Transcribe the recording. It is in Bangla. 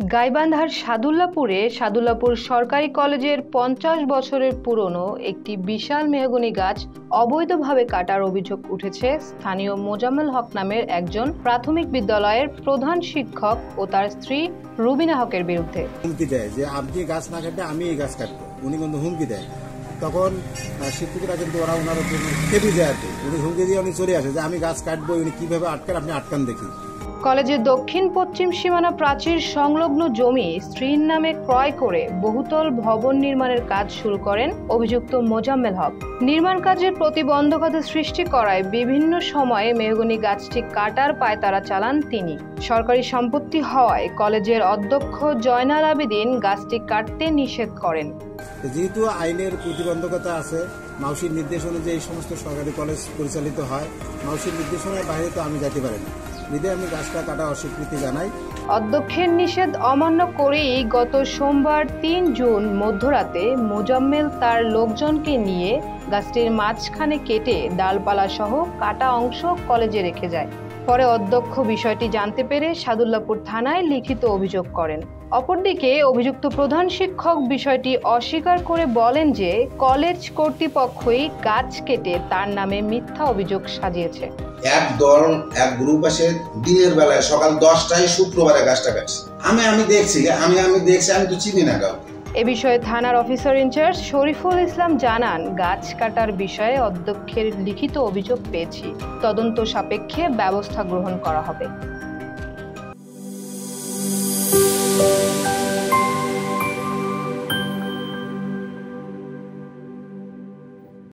গাইবান্ধার সাদুল্লাপুর সরকারি কলেজের 50 বছরের পুরনো একটি বিশাল মেহগনি গাছ অবৈধভাবে কাটার অভিযোগ উঠেছে স্থানীয় মোজাম্মেল হক নামের একজন প্রাথমিক বিদ্যালয়ের প্রধান শিক্ষক ও তার স্ত্রী রুবিনা হকের বিরুদ্ধে। হুমকি দেয় যে আপনি গাছ না কাটলে আমি এই গাছ কাটবো, উনি কিন্তু হুমকি দেয়। তখন শিক্ষকরা কিন্তু ওনার খেপে যায় আর কি। উনি হুমকি দিয়ে উনি চলে আসে যে আমি গাছ কাটবো, উনি কিভাবে আটকান আপনি আটকান দেখি। কলেজের দক্ষিণ পশ্চিম সীমানা প্রাচীর সংলগ্ন জমি স্ত্রীর নামে ক্রয় করে বহুতল ভবন নির্মাণের কাজ শুরু করেন অভিযুক্ত মোজাম্মেল হক। নির্মাণ কাজের প্রতিবন্ধকতা সৃষ্টি করায় বিভিন্ন সময়ে মেহগনি গাছটি কাটার পায়তারা চালান তিনি। সরকারি সম্পত্তি হওয়ায় কলেজের অধ্যক্ষ জয়নাল আবেদিন গাছটি কাটতে নিষেধ করেন। যেহেতু আইনের প্রতিবন্ধকতা আছে, মাউসির নির্দেশ অনুযায়ী এই সমস্ত সরকারি কলেজ পরিচালিত হয়, মাউসির নির্দেশনার বাইরে তো আমি যেতে পারি না, বিধে আমি গাছটা কাটা অস্বীকৃতি জানাই। অধ্যক্ষের নিষেধ অমান্য করেই গত সোমবার 3 জুন মধ্যরাতে মোজাম্মেল তার লোকজনকে নিয়ে গাছটির মাঝখানে কেটে ডালপালা সহ কাটা অংশ কলেজে রেখে যায়। পরে অধ্যক্ষ বিষয়টি জানতে পেরে সাদুল্লাপুর থানায় লিখিত অভিযোগ করেন। অপরদিকে অভিযুক্ত প্রধান শিক্ষক বিষয়টি অস্বীকার করে বলেন যে কলেজ কর্তৃপক্ষই গাছ কেটে তার নামে মিথ্যা অভিযোগ সাজিয়েছে। এক দল এক গ্রুপ আসে দিনের বেলায় সকাল 10টায় শুক্রবারে গাছটা কাটছে। আমি দেখছি আমি তো চিনি না কাউকে। এ বিষয়ে থানার অফিসার ইনচার্জ শরীফুল ইসলাম জানান, গাছ কাটার বিষয়ে অধ্যক্ষের লিখিত অভিযোগ পেয়েছি, তদন্ত সাপেক্ষে ব্যবস্থা গ্রহণ করা হবে।